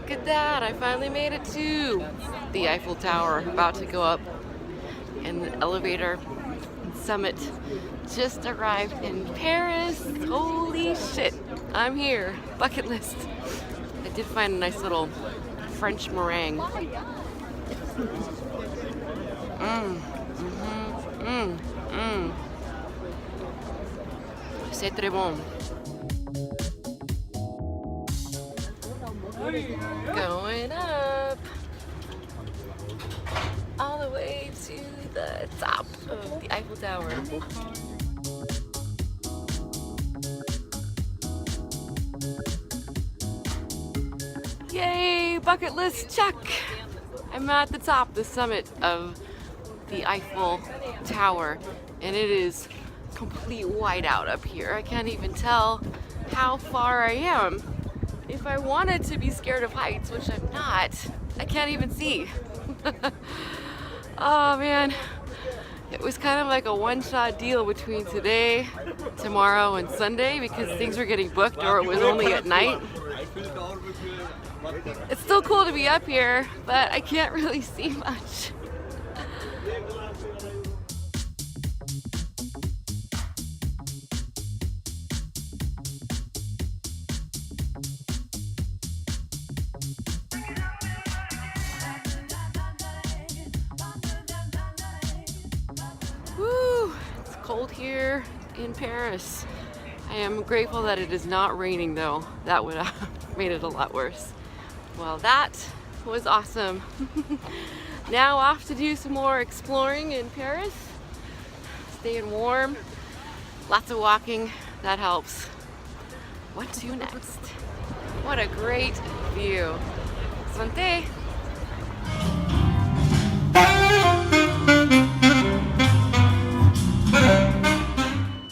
Look at that, I finally made it to the Eiffel Tower, about to go up, and the elevator summit just arrived in Paris. Holy shit, I'm here, bucket list. I did find a nice little French meringue. C'est très bon. Going up all the way to the top of the Eiffel Tower. Yay, bucket list check. I'm at the top, the summit of the Eiffel Tower, and it is complete whiteout up here. I can't even tell how far I am. If I wanted to be scared of heights, which I'm not, I can't even see. Oh man, it was kind of like a one-shot deal between today, tomorrow, and Sunday because things were getting booked or it was only at night. It's still cool to be up here, but I can't really see much. Woo! It's cold here in Paris. I am grateful that it is not raining though. That would have made it a lot worse. Well, that was awesome. Now off to do some more exploring in Paris. Staying warm, lots of walking, that helps. What to next? What a great view. Santé!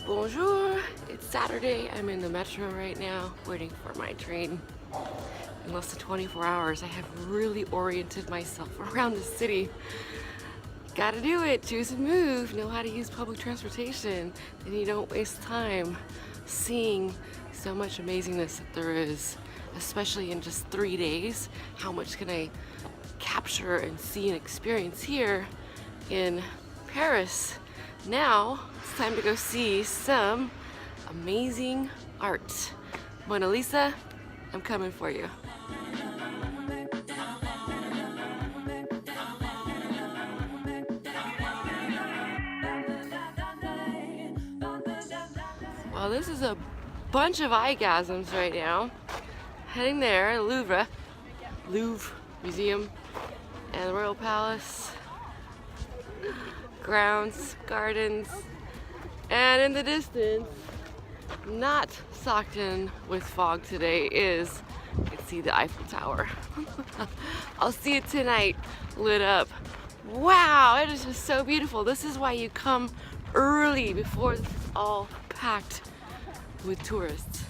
Bonjour! It's Saturday. I'm in the metro right now, waiting for my train. In less than 24 hours, I have really oriented myself around the city. Gotta do it, choose and move, know how to use public transportation, then you don't waste time seeing so much amazingness that there is, especially in just 3 days. How much can I capture and see and experience here in Paris? Now, it's time to go see some amazing art. Mona Lisa, I'm coming for you. Well, this is a bunch of eyegasms right now. Heading there, Louvre Museum, and the Royal Palace, grounds, gardens, and in the distance, not socked in with fog today, is you can see the Eiffel Tower. I'll see it tonight lit up. Wow, it is just so beautiful. This is why you come early before it's all packed with tourists.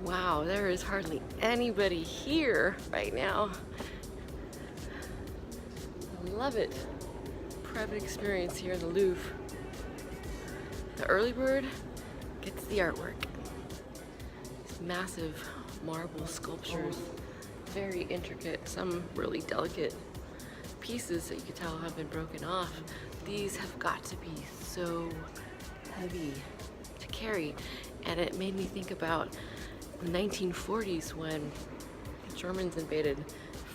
Wow, there is hardly anybody here right now. I love it. Private experience here in the Louvre. The early bird gets the artwork. These massive marble sculptures, very intricate, some really delicate pieces that you can tell have been broken off. These have got to be so heavy to carry, and it made me think about the 1940s when the Germans invaded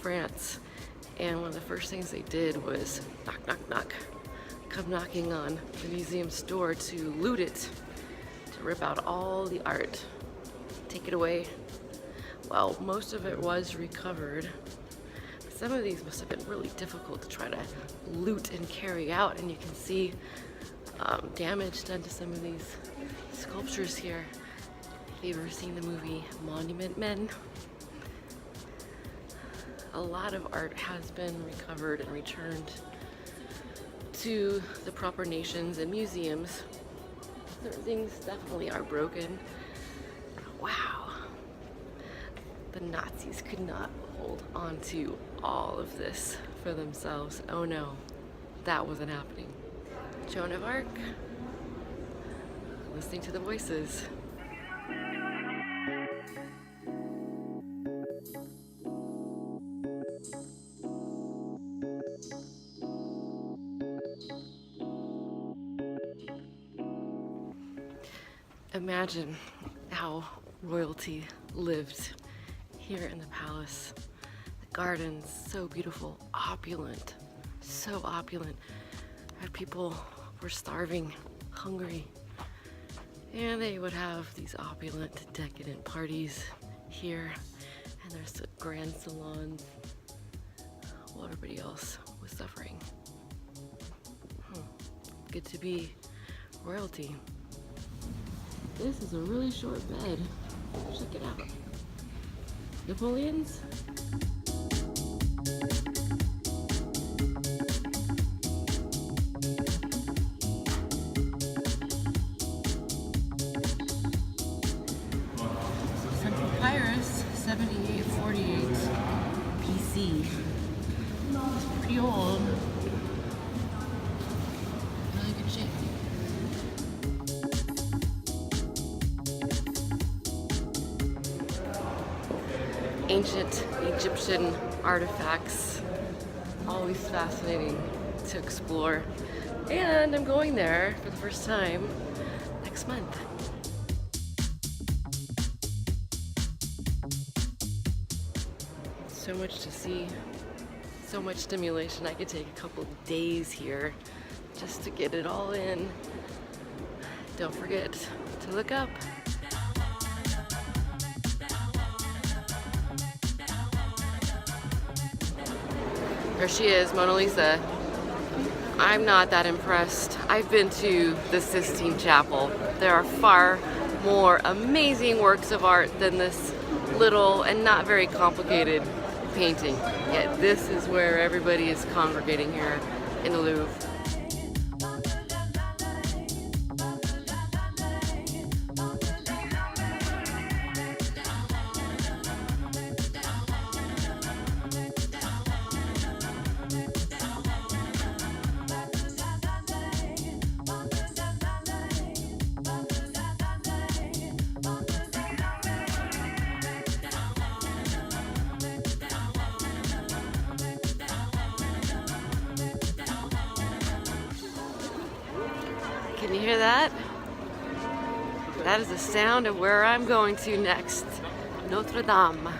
France, and one of the first things they did was knock, knock, knock, come knocking on the museum's door to loot it, to rip out all the art, take it away. Well, most of it was recovered. Some of these must have been really difficult to try to loot and carry out, and you can see damage done to some of these sculptures here. Have you ever seen the movie Monument Men? A lot of art has been recovered and returned to the proper nations and museums. Certain things definitely are broken. Wow. The Nazis could not hold on to all of this for themselves. Oh no, that wasn't happening. Joan of Arc, listening to the voices. Imagine how royalty lived here in the palace. The gardens, so beautiful, opulent, so opulent. People were starving, hungry, and they would have these opulent, decadent parties here, and there's the grand salons while everybody else was suffering. Good to be royalty. This is a really short bed. Check it out. Napoleon's. Central Papyrus, 7848 BC. Pretty old. Really good shape. Ancient Egyptian artifacts, always fascinating to explore. And I'm going there for the first time next month. So much to see, so much stimulation. I could take a couple of days here just to get it all in. Don't forget to look up. There she is, Mona Lisa. I'm not that impressed. I've been to the Sistine Chapel. There are far more amazing works of art than this little and not very complicated painting. Yet this is where everybody is congregating here in the Louvre. Can you hear that? That is the sound of where I'm going to next. Notre Dame.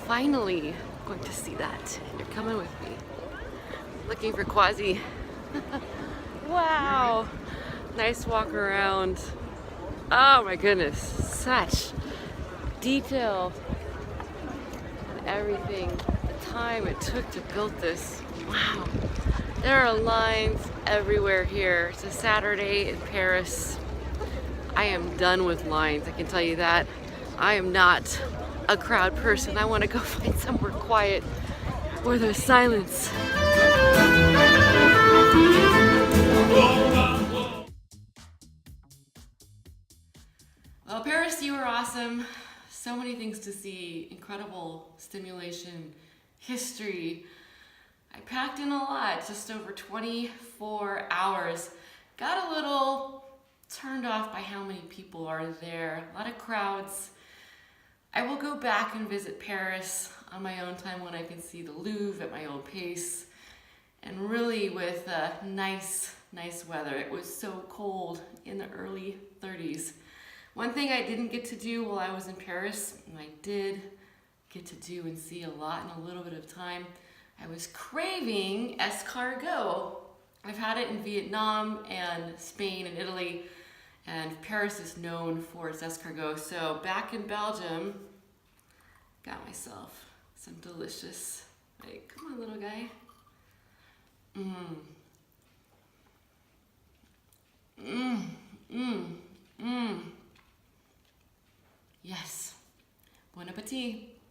Finally going to see that. You're coming with me. Looking for Quasi. Wow. Nice walk around. Oh my goodness. Such detail and everything. The time it took to build this. Wow. There are lines everywhere here. It's a Saturday in Paris. I am done with lines, I can tell you that. I am not a crowd person. I want to go find somewhere quiet where there's silence. Well, Paris, you were awesome. So many things to see. Incredible stimulation, history. I packed in a lot, just over 24 hours. Got a little turned off by how many people are there. A lot of crowds. I will go back and visit Paris on my own time when I can see the Louvre at my own pace. And really with nice weather. It was so cold in the early 30s. One thing I didn't get to do while I was in Paris, and I did get to do and see a lot in a little bit of time, I was craving escargot. I've had it in Vietnam and Spain and Italy, and Paris is known for its escargot. So back in Belgium, got myself some delicious, like, come on little guy. Yes, bon appetit.